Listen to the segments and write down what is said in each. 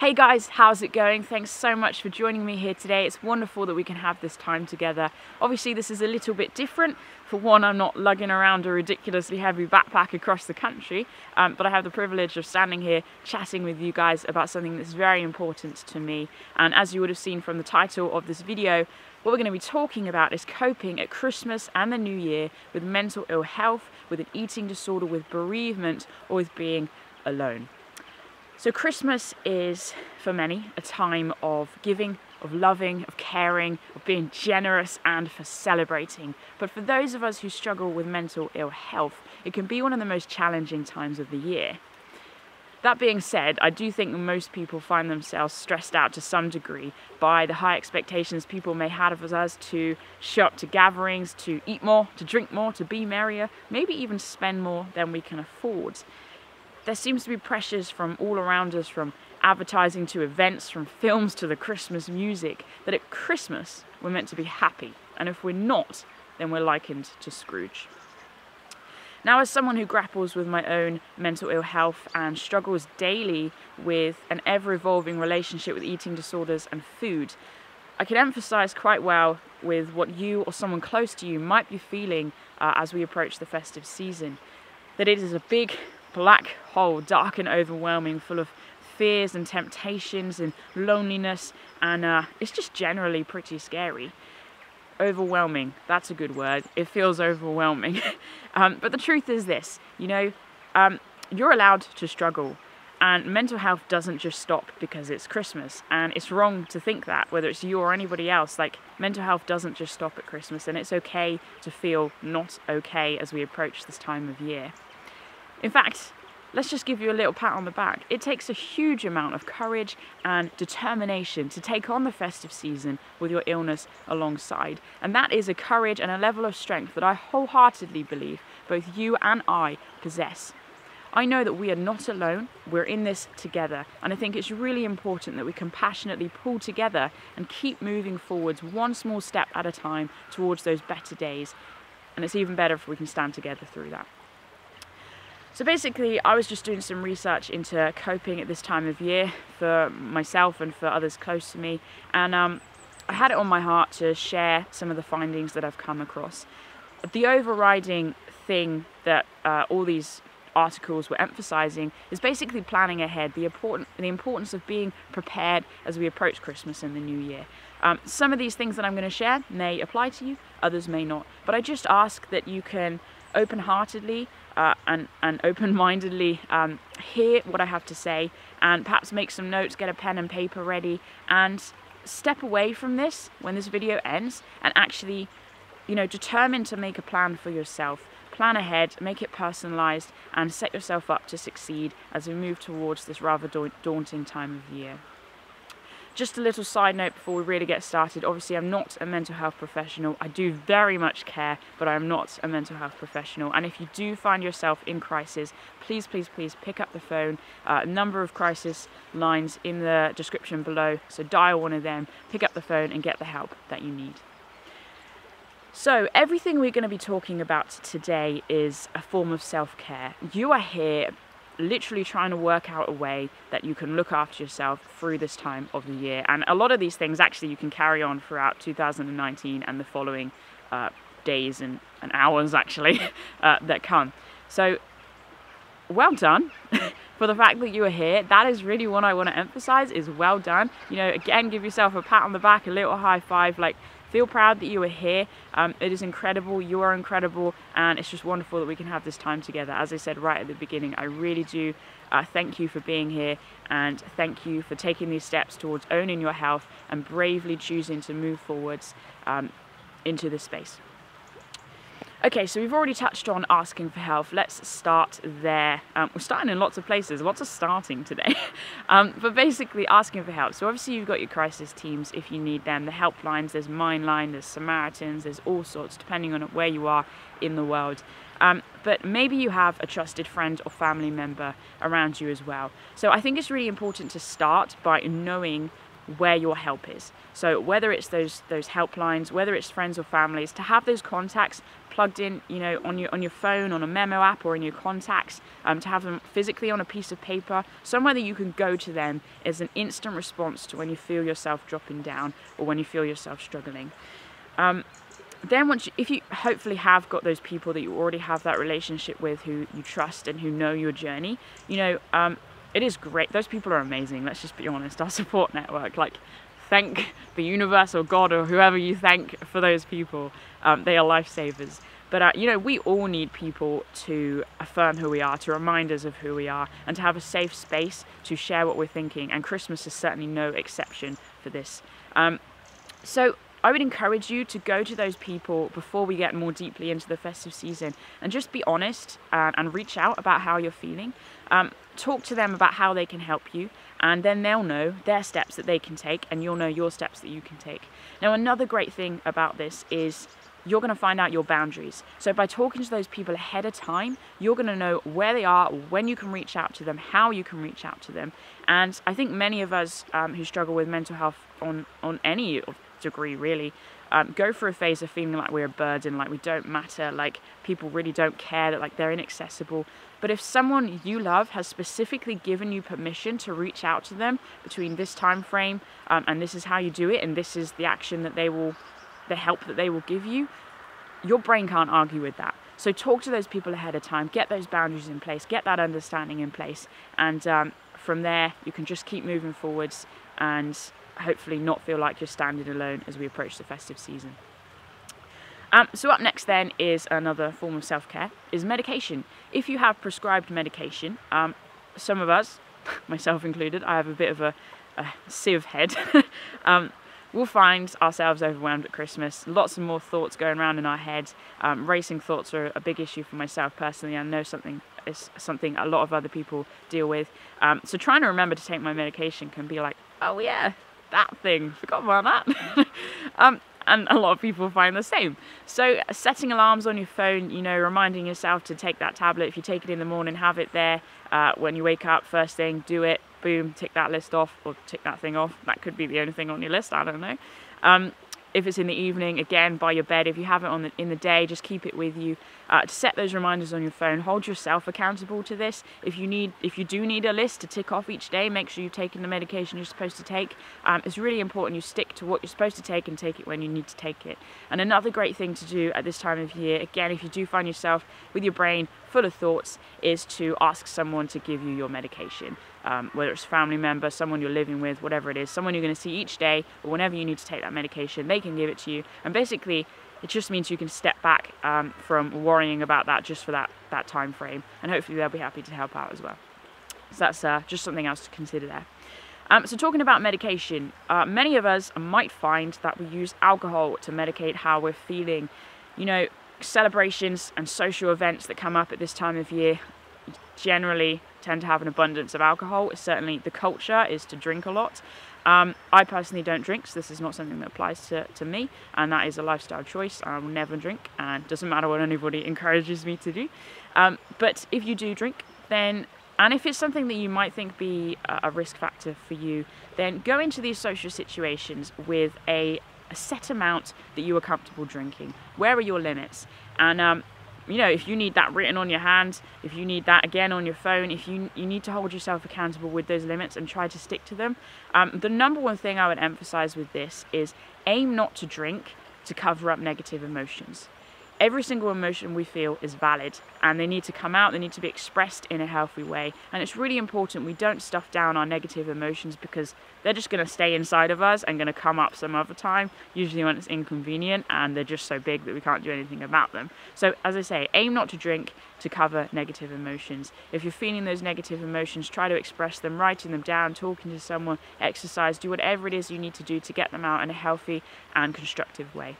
Hey guys, how's it going? Thanks so much for joining me here today. It's wonderful that we can have this time together. Obviously this is a little bit different. For one, I'm not lugging around a ridiculously heavy backpack across the country, but I have the privilege of standing here chatting with you guys about something that's very important to me. And as you would have seen from the title of this video, what we're going to be talking about is coping at Christmas and the New Year with mental ill health, with an eating disorder, with bereavement, or with being alone. So Christmas is, for many, a time of giving, of loving, of caring, of being generous, and for celebrating. But for those of us who struggle with mental ill health, it can be one of the most challenging times of the year. That being said, I do think most people find themselves stressed out to some degree by the high expectations people may have of us to show up to gatherings, to eat more, to drink more, to be merrier, maybe even spend more than we can afford. There seems to be pressures from all around us, from advertising to events, from films to the Christmas music, that at Christmas we're meant to be happy, and if we're not, then we're likened to Scrooge. Now, as someone who grapples with my own mental ill health and struggles daily with an ever-evolving relationship with eating disorders and food, I can emphasize quite well with what you or someone close to you might be feeling as we approach the festive season, that it is a big black hole, dark and overwhelming, full of fears and temptations and loneliness, and it's just generally pretty scary. Overwhelming, that's a good word. It feels overwhelming. But the truth is this, you're allowed to struggle, and mental health doesn't just stop because it's Christmas, and it's wrong to think that, whether it's you or anybody else. Like, mental health doesn't just stop at Christmas, and it's okay to feel not okay as we approach this time of year. In fact, let's just give you a little pat on the back. It takes a huge amount of courage and determination to take on the festive season with your illness alongside. And that is a courage and a level of strength that I wholeheartedly believe both you and I possess. I know that we are not alone, we're in this together, and I think it's really important that we compassionately pull together and keep moving forwards one small step at a time towards those better days. And it's even better if we can stand together through that. So basically, I was just doing some research into coping at this time of year for myself and for others close to me, and I had it on my heart to share some of the findings that I've come across. The overriding thing that all these articles were emphasizing is basically planning ahead, the importance of being prepared as we approach Christmas and the New Year. Some of these things that I'm going to share may apply to you, others may not, but I just ask that you can open-heartedly and open-mindedly hear what I have to say, and perhaps make some notes, get a pen and paper ready, and step away from this when this video ends and actually, determine to make a plan for yourself. Plan ahead, make it personalized, and set yourself up to succeed as we move towards this rather daunting time of year. Just a little side note before we really get started. Obviously, I'm not a mental health professional. I do very much care, but I am not a mental health professional. And if you do find yourself in crisis, please, please, please pick up the phone. A number of crisis lines in the description below. So dial one of them, pick up the phone, and get the help that you need. So everything we're going to be talking about today is a form of self-care. You are here literally trying to work out a way that you can look after yourself through this time of the year. And a lot of these things actually you can carry on throughout 2019 and the following days and hours actually that come. So well done for the fact that you are here. That is really what I want to emphasize, is well done. Again, give yourself a pat on the back, a little high five, like feel proud that you are here. It is incredible, you are incredible, and it's just wonderful that we can have this time together. As I said right at the beginning, I really do thank you for being here, and thank you for taking these steps towards owning your health and bravely choosing to move forwards into this space. Okay, so we've already touched on asking for help. Let's start there. We're starting in lots of places, lots of starting today. But basically asking for help. So obviously you've got your crisis teams if you need them, the helplines, there's Mindline, there's Samaritans, there's all sorts depending on where you are in the world. But maybe you have a trusted friend or family member around you as well. So I think it's really important to start by knowing where your help is. So whether it's those helplines, whether it's friends or families, to have those contacts plugged in, you know, on your phone, on a memo app, or in your contacts, to have them physically on a piece of paper, somewhere that you can go to them as an instant response to when you feel yourself dropping down or when you feel yourself struggling. Then if you hopefully have got those people that you already have that relationship with, who you trust and who know your journey, you know, it is great. Those people are amazing. Let's just be honest. Our support network, like, thank the universe or God or whoever you thank for those people. They are lifesavers. But, you know, we all need people to affirm who we are, to remind us of who we are, and to have a safe space to share what we're thinking. And Christmas is certainly no exception for this. So I would encourage you to go to those people before we get more deeply into the festive season and just be honest and reach out about how you're feeling. Talk to them about how they can help you, and then they'll know their steps that they can take, and you'll know your steps that you can take. Now, another great thing about this is you're going to find out your boundaries. So by talking to those people ahead of time, you're going to know where they are, when you can reach out to them, how you can reach out to them. And I think many of us who struggle with mental health on any degree really, go through a phase of feeling like we're a burden, like we don't matter, like people really don't care, that like they're inaccessible. But if someone you love has specifically given you permission to reach out to them between this time frame, and this is how you do it, and this is the action that the help that they will give you, your brain can't argue with that. So talk to those people ahead of time, get those boundaries in place, get that understanding in place, and from there you can just keep moving forwards and hopefully not feel like you're standing alone as we approach the festive season. So up next then is another form of self-care, is medication. If you have prescribed medication, some of us, myself included, I have a bit of a sieve head, we'll find ourselves overwhelmed at Christmas. Lots of more thoughts going around in our heads. Racing thoughts are a big issue for myself personally. I know is something a lot of other people deal with. So trying to remember to take my medication can be like, oh yeah, that thing, forgot about that. And a lot of people find the same. So setting alarms on your phone, you know, reminding yourself to take that tablet. If you take it in the morning, have it there. When you wake up, first thing, do it. Boom, tick that list off, or tick that thing off. That could be the only thing on your list, I don't know. If it's in the evening, again, by your bed. If you have it in the day, just keep it with you. To set those reminders on your phone, hold yourself accountable to this. If you do need a list to tick off each day, make sure you've taken the medication you're supposed to take. It's really important you stick to what you're supposed to take and take it when you need to take it. And another great thing to do at this time of year, again, if you do find yourself with your brain full of thoughts, is to ask someone to give you your medication. Whether it's a family member, someone you're living with, whatever it is, someone you're going to see each day, or whenever you need to take that medication, they can give it to you. And basically, it just means you can step back from worrying about that just for that time frame, and hopefully they'll be happy to help out as well. So that's just something else to consider there. So talking about medication, many of us might find that we use alcohol to medicate how we're feeling. You know, celebrations and social events that come up at this time of year generally tend to have an abundance of alcohol. Certainly the culture is to drink a lot. I personally don't drink, so this is not something that applies to me, and that is a lifestyle choice. I will never drink, and it doesn't matter what anybody encourages me to do. But if you do drink, then, and if it's something that you might think be a risk factor for you, then go into these social situations with a set amount that you are comfortable drinking. Where are your limits? And you know, if you need that written on your hand, if you need that again on your phone, if you need to hold yourself accountable with those limits and try to stick to them. The number one thing I would emphasize with this is aim not to drink to cover up negative emotions. Every single emotion we feel is valid, and they need to come out, they need to be expressed in a healthy way. And it's really important we don't stuff down our negative emotions, because they're just going to stay inside of us and going to come up some other time, usually when it's inconvenient, and they're just so big that we can't do anything about them. So as I say, aim not to drink to cover negative emotions. If you're feeling those negative emotions, try to express them, writing them down, talking to someone, exercise, do whatever it is you need to do to get them out in a healthy and constructive way.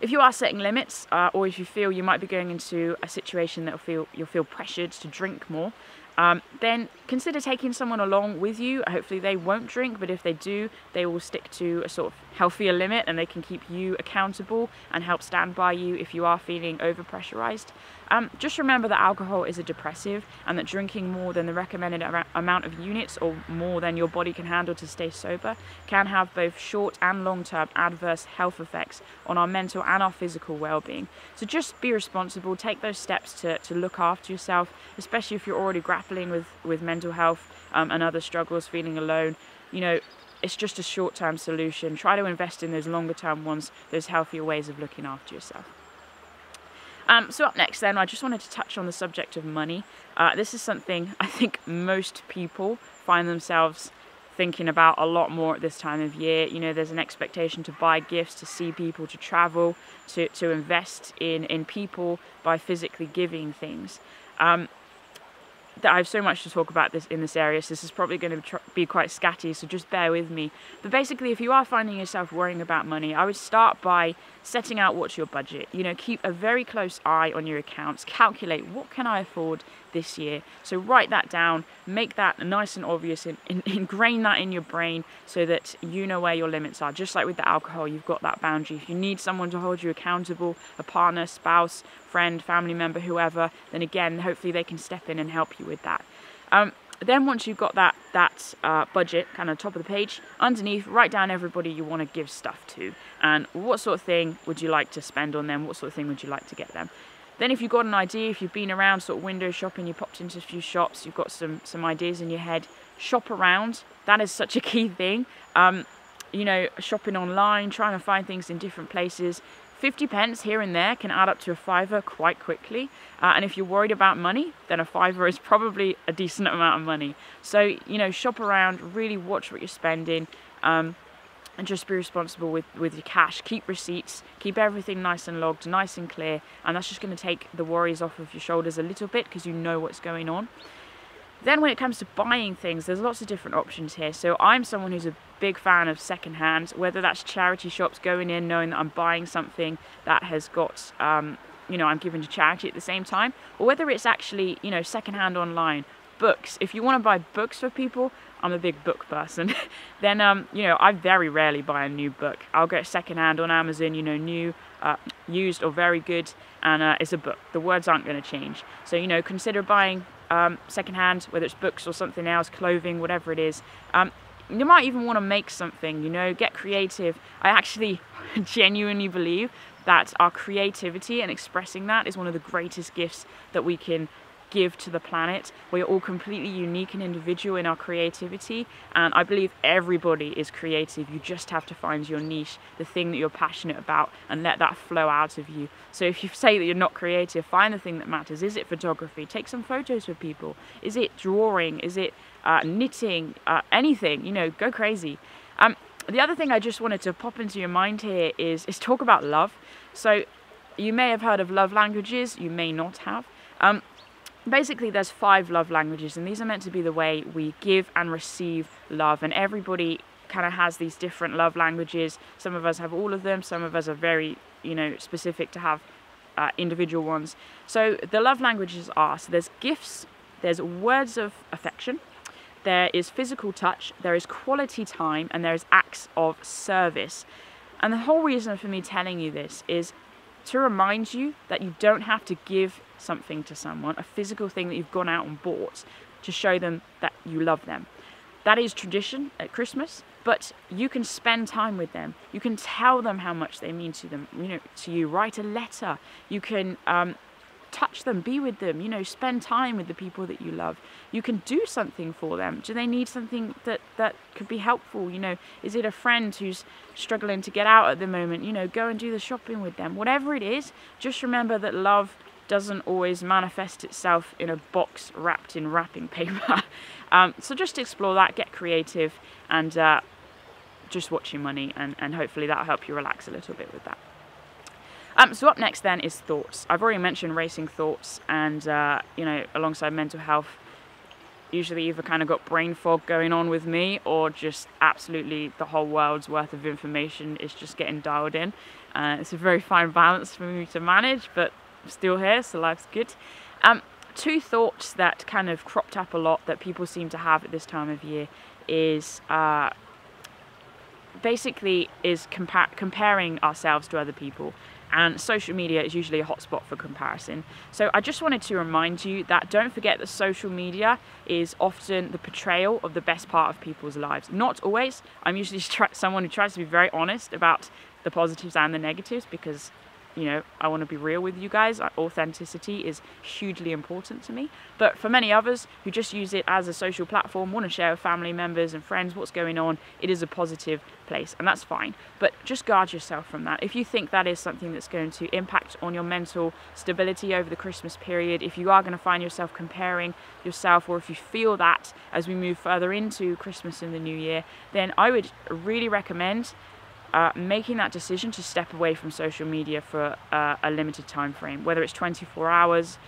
If you are setting limits, or if you feel you might be going into a situation that you'll feel pressured to drink more, then Consider taking someone along with you. Hopefully they won't drink, but if they do, they will stick to a sort of healthier limit, and they can keep you accountable and help stand by you if you are feeling overpressurized. Just remember that alcohol is a depressive, and that drinking more than the recommended amount of units, or more than your body can handle to stay sober, can have both short and long-term adverse health effects on our mental and our physical well-being. So just be responsible, take those steps to look after yourself, especially if you're already grappling with mental health and other struggles, feeling alone. You know, it's just a short-term solution. Try to invest in those longer-term ones, those healthier ways of looking after yourself. So up next then, I just wanted to touch on the subject of money. This is something I think most people find themselves thinking about a lot more at this time of year. You know, there's an expectation to buy gifts, to see people, to travel, to invest in people by physically giving things. I have so much to talk about in this area, so this is probably going to be quite scatty, so just bear with me. But basically, if you are finding yourself worrying about money, I would start by setting out what's your budget. You know, keep a very close eye on your accounts, calculate what can I afford this year. So write that down, make that nice and obvious, ingrain that in your brain so that you know where your limits are. Just like with the alcohol, you've got that boundary. If you need someone to hold you accountable, a partner, spouse, friend, family member, whoever, then again, hopefully they can step in and help you with that. Then once you've got that budget kind of top of the page, underneath, write down everybody you want to give stuff to, and what sort of thing would you like to spend on them, what sort of thing would you like to get them. Then if you've got an idea, if you've been around sort of window shopping, you popped into a few shops, you've got some ideas in your head, shop around. That is such a key thing. You know, shopping online, trying to find things in different places. 50 pence here and there can add up to a fiver quite quickly. And if you're worried about money, then a fiver is probably a decent amount of money. So, you know, shop around, really watch what you're spending, and just be responsible with your cash. Keep receipts, keep everything nice and logged, nice and clear, and that's just going to take the worries off of your shoulders a little bit because you know what's going on. Then when it comes to buying things, there's lots of different options here. So I'm someone who's a big fan of secondhand, whether that's charity shops, going in knowing that I'm buying something that has got, you know, I'm giving to charity at the same time, or whether it's actually, you know, secondhand online. Books. If you want to buy books for people, I'm a big book person, then, you know, I very rarely buy a new book. I'll get secondhand on Amazon, you know, new, used or very good, and it's a book. The words aren't going to change. So, you know, consider buying secondhand, whether it's books or something else, clothing, whatever it is. You might even want to make something, you know, get creative. I actually genuinely believe that our creativity and expressing that is one of the greatest gifts that we can give to the planet. We're all completely unique and individual in our creativity, and I believe everybody is creative. You just have to find your niche, the thing that you're passionate about, and let that flow out of you. So if you say that you're not creative, find the thing that matters. Is it photography? Take some photos for people. Is it drawing? Is it knitting? Anything, you know, go crazy. The other thing I just wanted to pop into your mind here is talk about love. So you may have heard of love languages, you may not have. Basically, there's 5 love languages, and these are meant to be the way we give and receive love, and everybody kind of has these different love languages. Some of us have all of them, some of us are very, you know, specific to have individual ones. So the love languages are, so there's gifts, there's words of affection, there is physical touch, there is quality time, and there is acts of service. And the whole reason for me telling you this is to remind you that you don't have to give something to someone, a physical thing that you've gone out and bought, to show them that you love them. That is tradition at Christmas, but you can spend time with them. You can tell them how much they mean to them, you know, to you. Write a letter. You can touch them, be with them, you know, spend time with the people that you love. You can do something for them. Do they need something that could be helpful? You know, is it a friend who's struggling to get out at the moment? You know, go and do the shopping with them. Whatever it is, just remember that love doesn't always manifest itself in a box wrapped in wrapping paper. So just explore that, get creative, and just watch your money, and hopefully that'll help you relax a little bit with that. So up next then is thoughts. I've already mentioned racing thoughts, and you know, alongside mental health, usually either kind of got brain fog going on with me, or just absolutely the whole world's worth of information is just getting dialed in. It's a very fine balance for me to manage, but I'm still here, so life's good. two thoughts that kind of cropped up a lot that people seem to have at this time of year is basically comparing ourselves to other people, and social media is usually a hotspot for comparison. So I just wanted to remind you that don't forget that social media is often the portrayal of the best part of people's lives. Not always. I'm usually someone who tries to be very honest about the positives and the negatives, because I want to be real with you guys. Authenticity is hugely important to me. But for many others who just use it as a social platform, want to share with family members and friends what's going on, it is a positive place, and that's fine. But just guard yourself from that. If you think that is something that's going to impact on your mental stability over the Christmas period, if you are going to find yourself comparing yourself, or if you feel that as we move further into Christmas and the New Year, then I would really recommend making that decision to step away from social media for a limited time frame, whether it's 24 hours,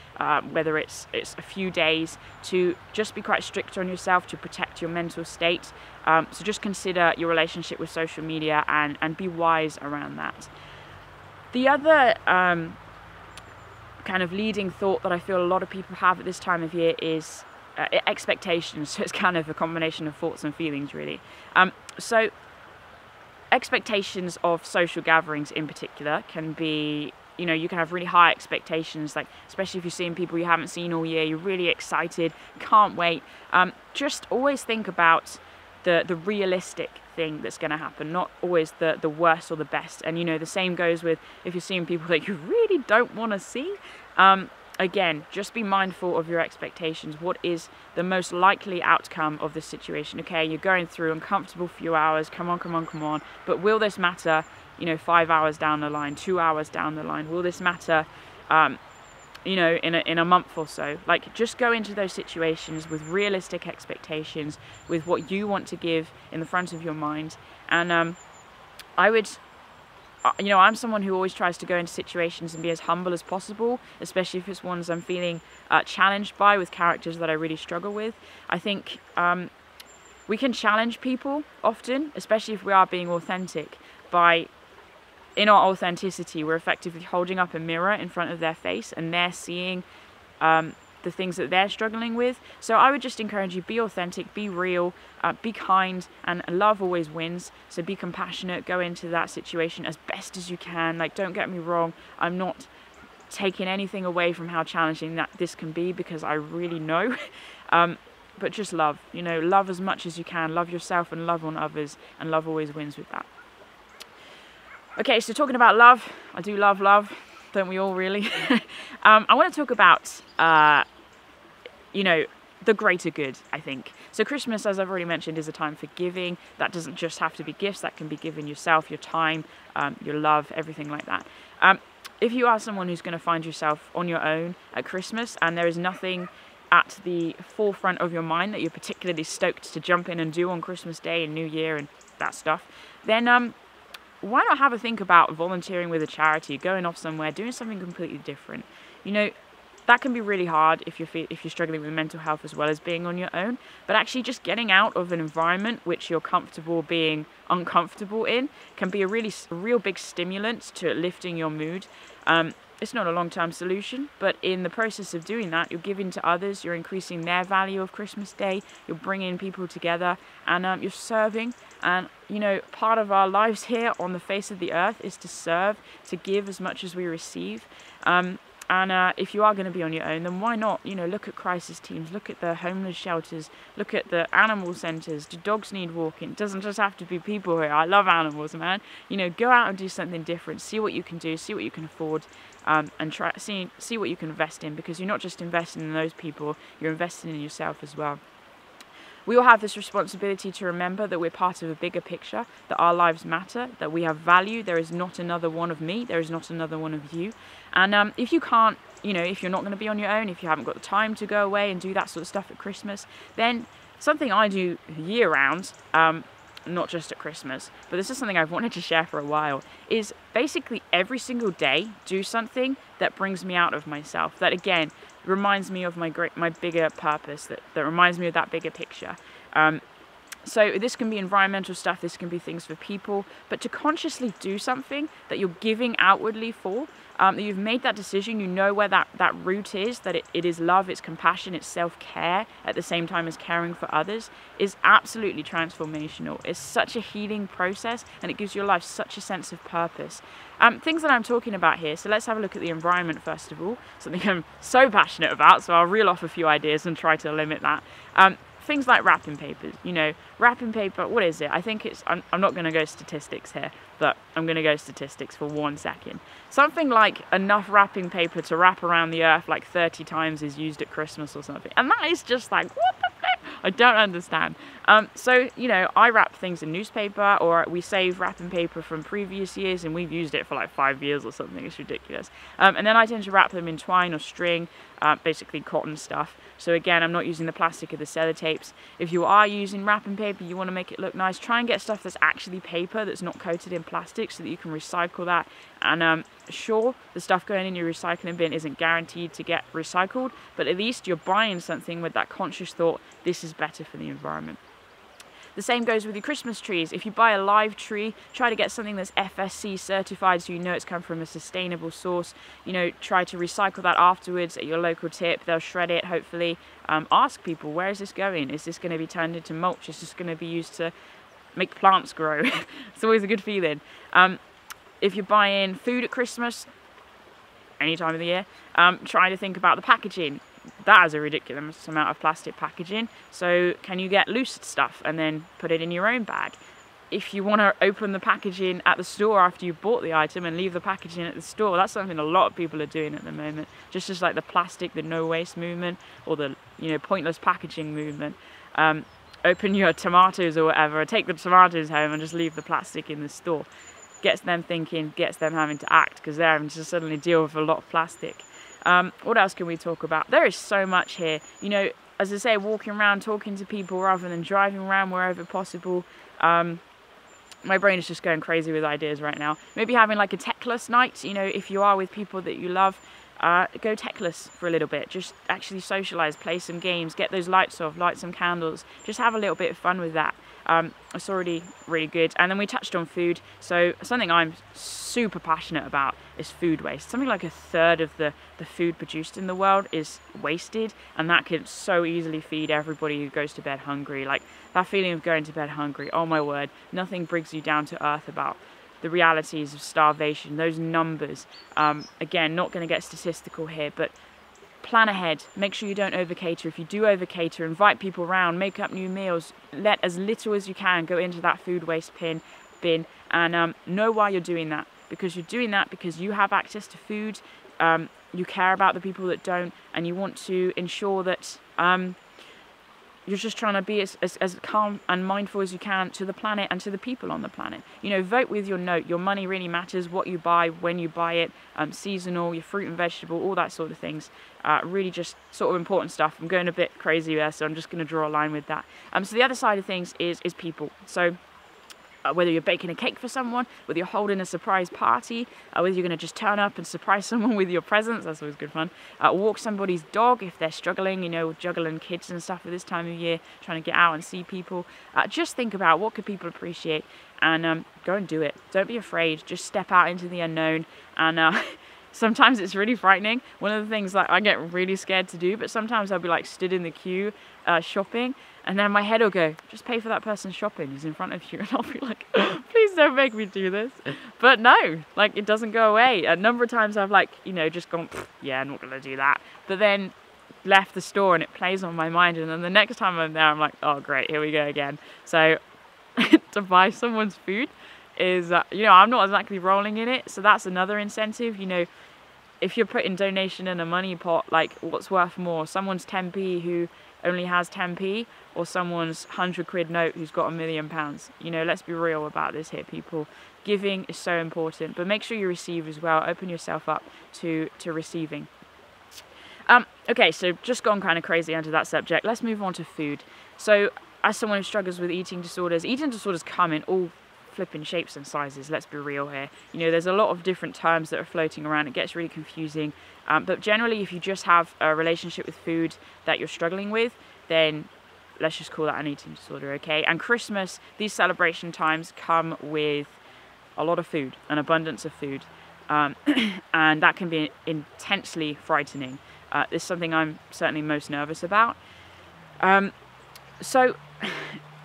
whether it's a few days, to just be quite strict on yourself to protect your mental state. So just consider your relationship with social media and be wise around that. The other kind of leading thought that I feel a lot of people have at this time of year is expectations. So it's kind of a combination of thoughts and feelings, really. So expectations of social gatherings in particular can be, you can have really high expectations, like especially if you're seeing people you haven't seen all year, you're really excited, can't wait. Just always think about the realistic thing that's going to happen, not always the worst or the best. And the same goes with if you're seeing people that you really don't want to see. Again, just be mindful of your expectations. What is the most likely outcome of this situation? Okay, you're going through uncomfortable few hours. Come on. But will this matter, 5 hours down the line, 2 hours down the line? Will this matter, in a month or so? Like, just go into those situations with realistic expectations, with what you want to give in the front of your mind. And I would... I'm someone who always tries to go into situations and be as humble as possible, especially if it's ones I'm feeling challenged by, with characters that I really struggle with. I think we can challenge people often, especially if we are being authentic. In our authenticity, we're effectively holding up a mirror in front of their face, and they're seeing the things that they're struggling with. So I would just encourage you, be authentic, be real, be kind, and love always wins. So be compassionate, go into that situation as best as you can. Like, don't get me wrong, I'm not taking anything away from how challenging that this can be, because I really know. But just love, love as much as you can, love yourself and love on others, and love always wins with that. Okay, so talking about love, I do love love, don't we all really? I want to talk about the greater good, I think. So Christmas, as I've already mentioned, is a time for giving. That doesn't just have to be gifts, that can be giving yourself, your time, your love, everything like that. If you are someone who's going to find yourself on your own at Christmas, and there is nothing at the forefront of your mind that you're particularly stoked to jump in and do on Christmas Day and New Year and that stuff, then why not have a think about volunteering with a charity, going off somewhere, doing something completely different? That can be really hard if you're struggling with mental health as well as being on your own. But actually just getting out of an environment which you're comfortable being uncomfortable in can be a real big stimulant to lifting your mood. It's not a long-term solution, but in the process of doing that, you're giving to others, you're increasing their value of Christmas Day, you're bringing people together, and you're serving. And, part of our lives here on the face of the earth is to serve, to give as much as we receive. And if you are going to be on your own, then why not, look at crisis teams, look at the homeless shelters, look at the animal centres. Do dogs need walking? It doesn't just have to be people here. I love animals, man. Go out and do something different. See what you can do, see what you can afford, and see what you can invest in, because you're not just investing in those people, you're investing in yourself as well. We all have this responsibility to remember that we're part of a bigger picture, that our lives matter, that we have value. There is not another one of me, there is not another one of you. And if you can't, if you're not going to be on your own, if you haven't got the time to go away and do that sort of stuff at Christmas, then something I do year round, not just at Christmas, but this is something I've wanted to share for a while, is basically every single day do something that brings me out of myself, that again reminds me of my bigger purpose, that reminds me of that bigger picture. So this can be environmental stuff, this can be things for people, but to consciously do something that you're giving outwardly for, that you've made that decision, you know where that root is, that it is love, it's compassion, it's self-care at the same time as caring for others, is absolutely transformational. It's such a healing process, and it gives your life such a sense of purpose. Things that I'm talking about here, so let's have a look at the environment first of all, something I'm so passionate about, so I'll reel off a few ideas and try to limit that. Things like wrapping papers, wrapping paper, what is it? I think it's, I'm not going to go statistics here, but I'm going to go statistics for 1 second. Something like enough wrapping paper to wrap around the earth like 30 times is used at Christmas or something. And that is just like, what the fuck? I don't understand. So, I wrap things in newspaper, or we save wrapping paper from previous years and we've used it for like 5 years or something. It's ridiculous. And then I tend to wrap them in twine or string, basically cotton stuff. So again, I'm not using the plastic of the sellotapes. If you are using wrapping paper, you want to make it look nice, try and get stuff that's actually paper, that's not coated in plastic, so that you can recycle that. And sure, the stuff going in your recycling bin isn't guaranteed to get recycled, but at least you're buying something with that conscious thought, this is better for the environment. The same goes with your Christmas trees. If you buy a live tree, try to get something that's FSC certified so you know it's come from a sustainable source. Try to recycle that afterwards at your local tip. They'll shred it, hopefully. Ask people, where is this going? Is this going to be turned into mulch? Is this going to be used to make plants grow? It's always a good feeling. If you're buying food at Christmas, any time of the year, try to think about the packaging. That has a ridiculous amount of plastic packaging, so can you get loose stuff and then put it in your own bag? If you want to open the packaging at the store after you've bought the item and leave the packaging at the store, that's something a lot of people are doing at the moment. Just like the plastic, the no waste movement, or the pointless packaging movement. Open your tomatoes or whatever, take the tomatoes home and just leave the plastic in the store. Gets them thinking, gets them having to act, because they're having to suddenly deal with a lot of plastic. What else can we talk about? There is so much here. As I say, walking around, talking to people rather than driving around wherever possible. My brain is just going crazy with ideas right now. Maybe having like a techless night, if you are with people that you love, go techless for a little bit. Just actually socialise, play some games, get those lights off, light some candles. Just have a little bit of fun with that. It's already really good. And then we touched on food. So something I'm super passionate about is food waste. Something like 1/3 of the food produced in the world is wasted, and that could so easily feed everybody who goes to bed hungry. Like that feeling of going to bed hungry, oh my word, nothing brings you down to earth about the realities of starvation, those numbers. Again, not going to get statistical here, but plan ahead. Make sure you don't overcater. If you do overcater, invite people around, make up new meals. Let as little as you can go into that food waste bin, and know why you're doing that. Because you're doing that because you have access to food, you care about the people that don't, and you want to ensure that you're just trying to be as calm and mindful as you can to the planet and to the people on the planet. Vote with your note. Your money really matters. What you buy, when you buy it, seasonal, your fruit and vegetable, all that sort of things. Really just sort of important stuff. I'm going a bit crazy there, so I'm just going to draw a line with that. So the other side of things is people. So whether you're baking a cake for someone, whether you're holding a surprise party, whether you're going to just turn up and surprise someone with your presence, that's always good fun. Walk somebody's dog if they're struggling, juggling kids and stuff at this time of year, trying to get out and see people. Just think about what could people appreciate, and go and do it. Don't be afraid. Just step out into the unknown, and sometimes it's really frightening. One of the things that I get really scared to do, but sometimes I'll be like stood in the queue shopping, and then my head will go, just pay for that person's shopping who's in front of you, and I'll be like, please don't make me do this. But no, like it doesn't go away. A number of times I've just gone, yeah, I'm not gonna do that. But then left the store and it plays on my mind, and then the next time I'm there I'm like, oh great, here we go again. So to buy someone's food is, I'm not exactly rolling in it, so that's another incentive. If you're putting donation in a money pot, like what's worth more, someone's 10p who only has 10p, or someone's 100 quid note who's got £1 million? Let's be real about this here, people. Giving is so important, but make sure you receive as well. Open yourself up to receiving. Okay, so just gone kind of crazy onto that subject. Let's move on to food. So as someone who struggles with eating disorders come in all flipping shapes and sizes. Let's be real here. There's a lot of different terms that are floating around. It gets really confusing. But generally, if you just have a relationship with food that you're struggling with, then let's just call that an eating disorder, okay? And Christmas, these celebration times come with a lot of food, an abundance of food. and that can be intensely frightening. It's something I'm certainly most nervous about. So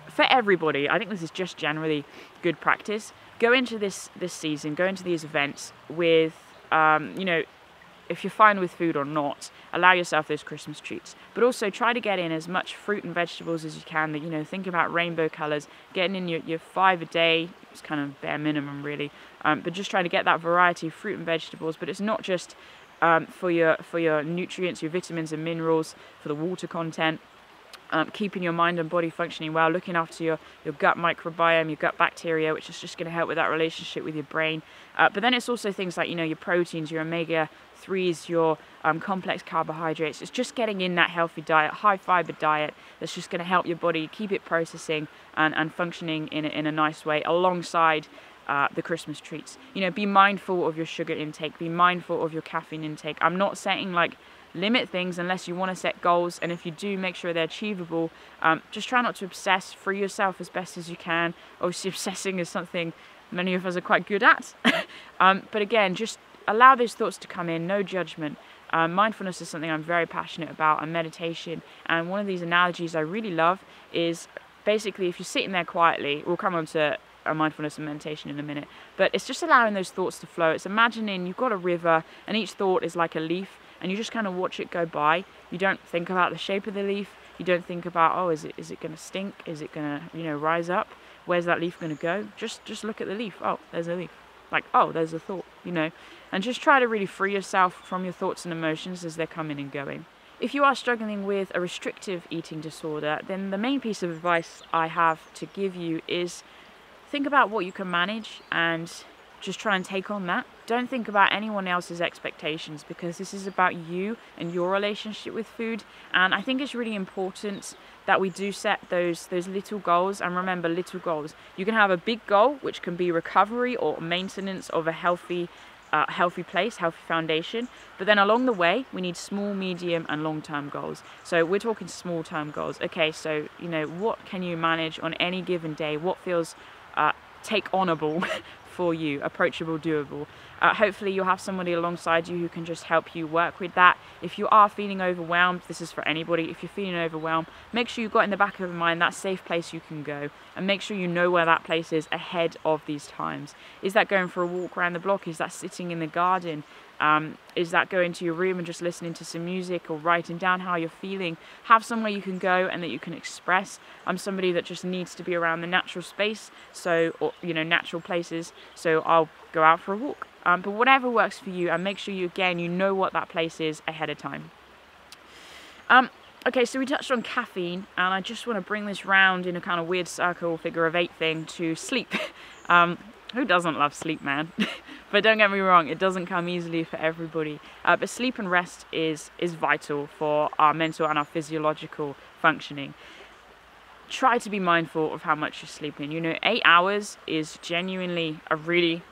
for everybody, I think this is just generally good practice. Go into this season, go into these events with, you know, if you're fine with food or not, allow yourself those Christmas treats. But also try to get in as much fruit and vegetables as you can. That, you know, think about rainbow colours, getting in your 5 a day. It's kind of bare minimum really. But just trying to get that variety of fruit and vegetables. But it's not just for your nutrients, your vitamins and minerals, for the water content. Keeping your mind and body functioning well, looking after your gut microbiome, your gut bacteria, which is just going to help with that relationship with your brain. But then it's also things like, you know, your proteins, your omega-3s, your complex carbohydrates. It's just getting in that healthy diet, high fiber diet that's just going to help your body keep it processing and functioning in a nice way alongside the Christmas treats. You know, be mindful of your sugar intake, be mindful of your caffeine intake. I'm not saying like limit things unless you want to set goals, and if you do, make sure they're achievable. Just try not to obsess, free yourself as best as you can. Obviously obsessing is something many of us are quite good at. But again, just allow those thoughts to come in, no judgment. Mindfulness is something I'm very passionate about, and meditation, and one of these analogies I really love is basically if you're sitting there quietly, we'll come on to mindfulness and meditation in a minute, but it's just allowing those thoughts to flow. It's imagining you've got a river and each thought is like a leaf, and you just kind of watch it go by. You don't think about the shape of the leaf. You don't think about, oh, is it going to stink? Is it going to, you know, rise up? Where's that leaf going to go? Just look at the leaf. Oh, there's a leaf. Like, oh, there's a thought, you know. And just try to really free yourself from your thoughts and emotions as they're coming and going. If you are struggling with a restrictive eating disorder, then the main piece of advice I have to give you is think about what you can manage and just try and take on that. Don't think about anyone else's expectations, because this is about you and your relationship with food. And I think it's really important that we do set those little goals. And remember, little goals. You can have a big goal, which can be recovery or maintenance of a healthy place, healthy foundation. But then along the way, we need small, medium and long-term goals. So we're talking small-term goals. Okay, so, you know, what can you manage on any given day? What feels take-onable for you, approachable, doable. Hopefully you'll have somebody alongside you who can just help you work with that. If you are feeling overwhelmed, this is for anybody, if you're feeling overwhelmed, make sure you've got in the back of your mind that safe place you can go, and make sure you know where that place is ahead of these times. Is that going for a walk around the block? Is that sitting in the garden? Is that going to your room and just listening to some music or writing down how you're feeling? Have somewhere you can go and that you can express. I'm somebody that just needs to be around the natural space, so, or, you know, natural places, so I'll go out for a walk. But whatever works for you, and make sure you know what that place is ahead of time. Okay, so we touched on caffeine, and I just want to bring this round in a kind of weird circle, figure of 8 thing to sleep. Who doesn't love sleep, man? But don't get me wrong, it doesn't come easily for everybody. But sleep and rest is vital for our mental and our physiological functioning. Try to be mindful of how much you're sleeping. You know, 8 hours is genuinely a really,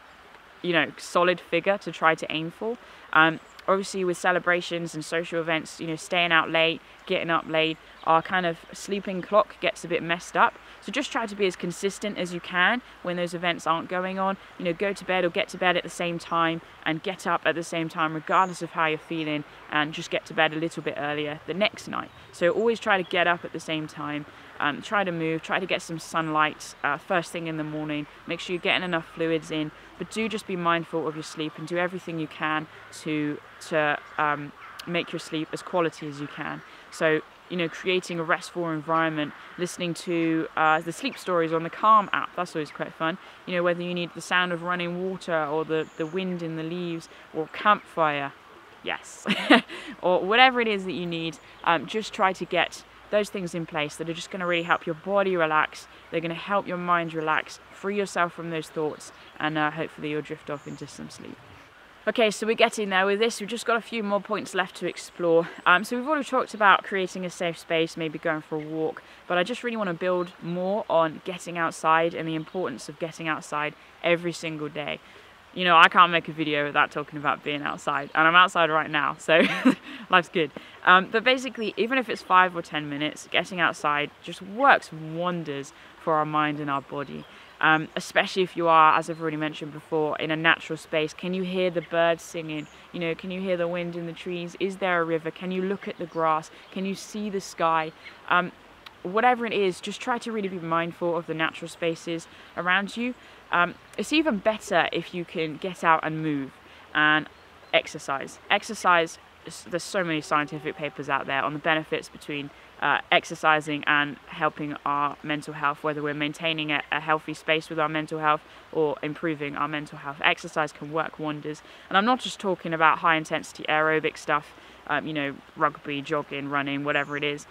you know, solid figure to try to aim for. Obviously with celebrations and social events, you know, staying out late, getting up late, our kind of sleeping clock gets a bit messed up. So just try to be as consistent as you can when those events aren't going on. You know, go to bed or get to bed at the same time and get up at the same time, regardless of how you're feeling, and just get to bed a little bit earlier the next night. So always try to get up at the same time. Try to move, try to get some sunlight first thing in the morning. Make sure you're getting enough fluids in, but do just be mindful of your sleep and do everything you can to make your sleep as quality as you can. So, you know, creating a restful environment, listening to the sleep stories on the Calm app, that's always quite fun. You know, whether you need the sound of running water or the wind in the leaves or campfire, yes, or whatever it is that you need, just try to get those things in place that are just going to really help your body relax. They're going to help your mind relax, free yourself from those thoughts, and hopefully you'll drift off into some sleep. Okay, so we're getting there with this. We've just got a few more points left to explore. So we've already talked about creating a safe space, maybe going for a walk, but I just really want to build more on getting outside and the importance of getting outside every single day. You know, I can't make a video without talking about being outside, and I'm outside right now, so life's good. But basically, even if it's 5 or 10 minutes, getting outside just works wonders for our mind and our body. especially if you are, as I've already mentioned before, in a natural space. Can you hear the birds singing? You know, can you hear the wind in the trees? Is there a river? Can you look at the grass? Can you see the sky? Whatever it is, just try to really be mindful of the natural spaces around you. It's even better if you can get out and move and exercise. There's so many scientific papers out there on the benefits between exercising and helping our mental health, whether we're maintaining a healthy space with our mental health or improving our mental health. Exercise can work wonders. And I'm not just talking about high intensity aerobic stuff, you know, rugby, jogging, running, whatever it is.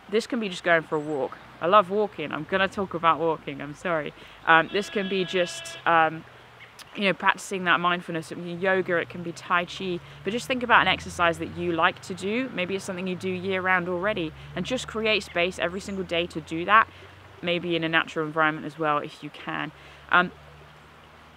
This can be just going for a walk. I love walking. I'm going to talk about walking, I'm sorry. This can be just you know, practicing that mindfulness. It can be yoga, it can be tai chi, but just think about an exercise that you like to do. Maybe it's something you do year round already, and just create space every single day to do that, maybe in a natural environment as well if you can.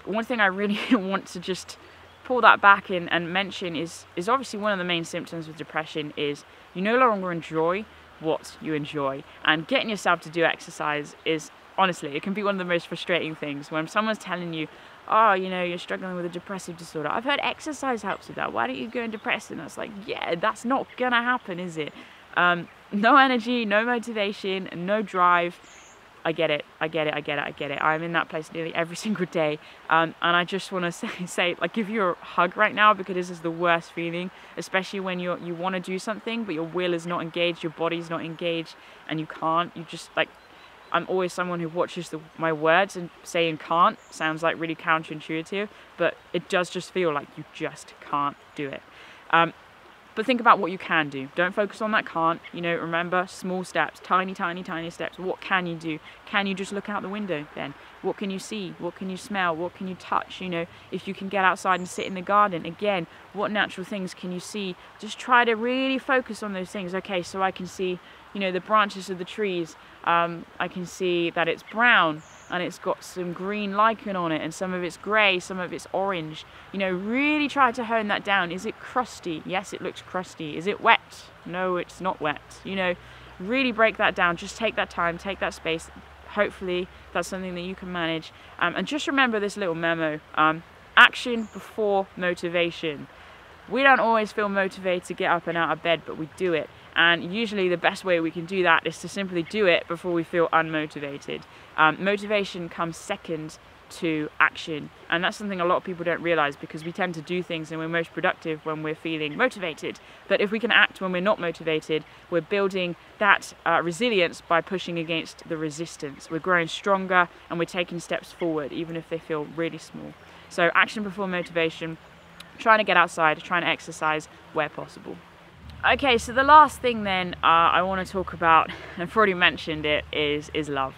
One thing I really want to just pull that back in and mention is obviously one of the main symptoms of depression is you no longer enjoy what you enjoy, and getting yourself to do exercise is, honestly, it can be one of the most frustrating things when someone's telling you, oh, you know, you're struggling with a depressive disorder. I've heard exercise helps with that. Why don't you go and depress? And it's like, yeah, that's not gonna happen, is it? No energy, no motivation, no drive. I get it. I'm in that place nearly every single day. And I just want to say, like, give you a hug right now, because this is the worst feeling, especially when you want to do something, but your will is not engaged, your body's not engaged, and you can't. You just, like, I'm always someone who watches my words, and saying can't sounds like really counterintuitive, but it does just feel like you just can't do it. But think about what you can do. Don't focus on that can't. You know, remember, small steps, tiny steps. What can you do? Can you just look out the window then? What can you see? What can you smell? What can you touch? You know, if you can get outside and sit in the garden, again, what natural things can you see? Just try to really focus on those things. Okay, so I can see, you know, the branches of the trees. I can see that it's brown and it's got some green lichen on it, and some of it's grey, some of it's orange. You know, really try to hone that down. Is it crusty? Yes, it looks crusty. Is it wet? No, it's not wet. You know, really break that down. Just take that time, take that space. Hopefully that's something that you can manage. And just remember this little memo. Action before motivation. We don't always feel motivated to get up and out of bed, but we do it. And usually the best way we can do that is to simply do it before we feel unmotivated. Motivation comes second to action, and that's something a lot of people don't realize, because we tend to do things and we're most productive when we're feeling motivated. But if we can act when we're not motivated, we're building that resilience by pushing against the resistance. We're growing stronger and we're taking steps forward, even if they feel really small. So action before motivation, trying to get outside, trying to exercise where possible. Okay, so the last thing then I want to talk about, and I've already mentioned it, is love.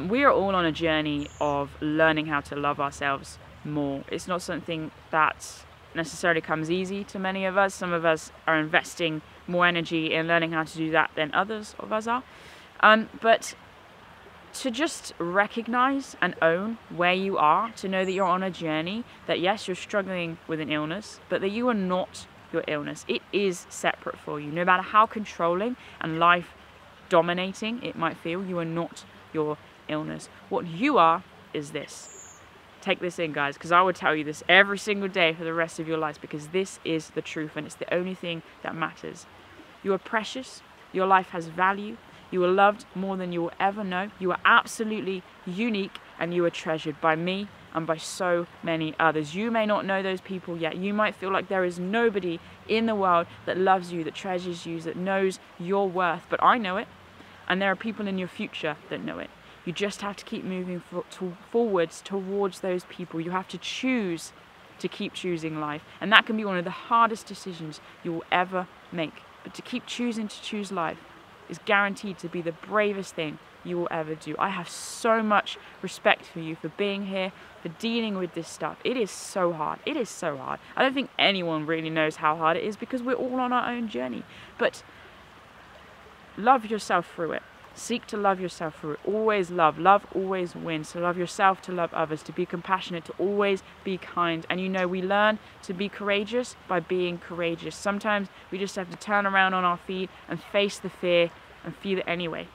We are all on a journey of learning how to love ourselves more. It's not something that necessarily comes easy to many of us. Some of us are investing more energy in learning how to do that than others of us are. But to just recognize and own where you are, to know that you're on a journey, that yes, you're struggling with an illness, but that you are not your illness. It is separate for you. No matter how controlling and life dominating it might feel, you are not your illness. What you are is this. Take this in, guys, because I would tell you this every single day for the rest of your lives, because this is the truth and it's the only thing that matters. You are precious. Your life has value. You are loved more than you will ever know. You are absolutely unique, and you are treasured by me and by so many others. You may not know those people yet. You might feel like there is nobody in the world that loves you, that treasures you, that knows your worth, but I know it, and there are people in your future that know it. You just have to keep moving forwards towards those people. You have to choose to keep choosing life, and that can be one of the hardest decisions you will ever make. But to keep choosing to choose life is guaranteed to be the bravest thing you will ever do. I have so much respect for you for being here, for dealing with this stuff. It is so hard. It is so hard. I don't think anyone really knows how hard it is, because we're all on our own journey. But love yourself through it. Seek to love yourself through it. Always love. Love always wins. To love yourself, to love others, to be compassionate, to always be kind. And you know, we learn to be courageous by being courageous. Sometimes we just have to turn around on our feet and face the fear and feel it anyway.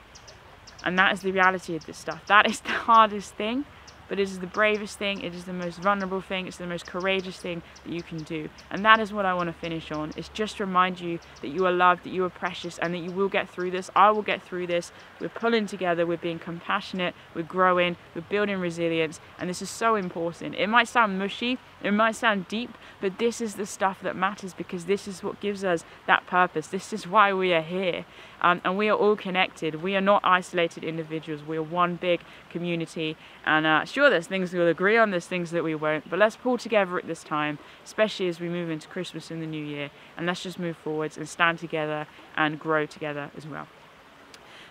And that is the reality of this stuff. That is the hardest thing, but it is the bravest thing, it is the most vulnerable thing, it's the most courageous thing that you can do. And that is what I want to finish on, is just remind you that you are loved, that you are precious, and that you will get through this. I will get through this. We're pulling together, we're being compassionate, we're growing, we're building resilience, and this is so important. It might sound mushy, it might sound deep, but this is the stuff that matters, because this is what gives us that purpose. This is why we are here. And we are all connected. We are not isolated individuals. We are one big community. And sure, there's things we'll agree on, there's things that we won't, but let's pull together at this time, especially as we move into Christmas and the new year, and let's just move forwards and stand together and grow together as well.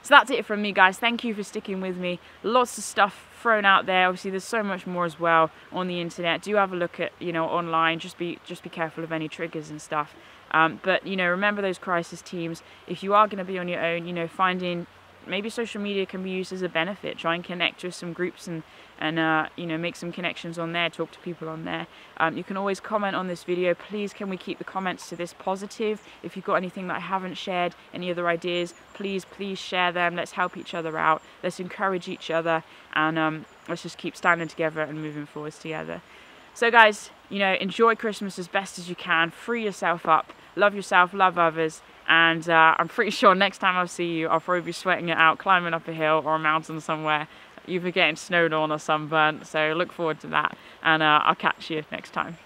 So that's it from me, guys. Thank you for sticking with me. Lots of stuff thrown out there. Obviously, there's so much more as well on the internet. Do have a look at, online. Just be careful of any triggers and stuff. But remember those crisis teams. If you are going to be on your own, finding maybe social media can be used as a benefit. Try and connect with some groups and make some connections on there, talk to people on there. You can always comment on this video. Please, can we keep the comments to this positive? If you've got anything that I haven't shared, any other ideas, please share them. Let's help each other out. Let's encourage each other, and let's just keep standing together and moving forwards together. So guys, enjoy Christmas as best as you can. Free yourself up. Love yourself, love others. And I'm pretty sure next time I see you, I'll probably be sweating it out, climbing up a hill or a mountain somewhere, either getting snowed on or sunburnt. So look forward to that, and I'll catch you next time.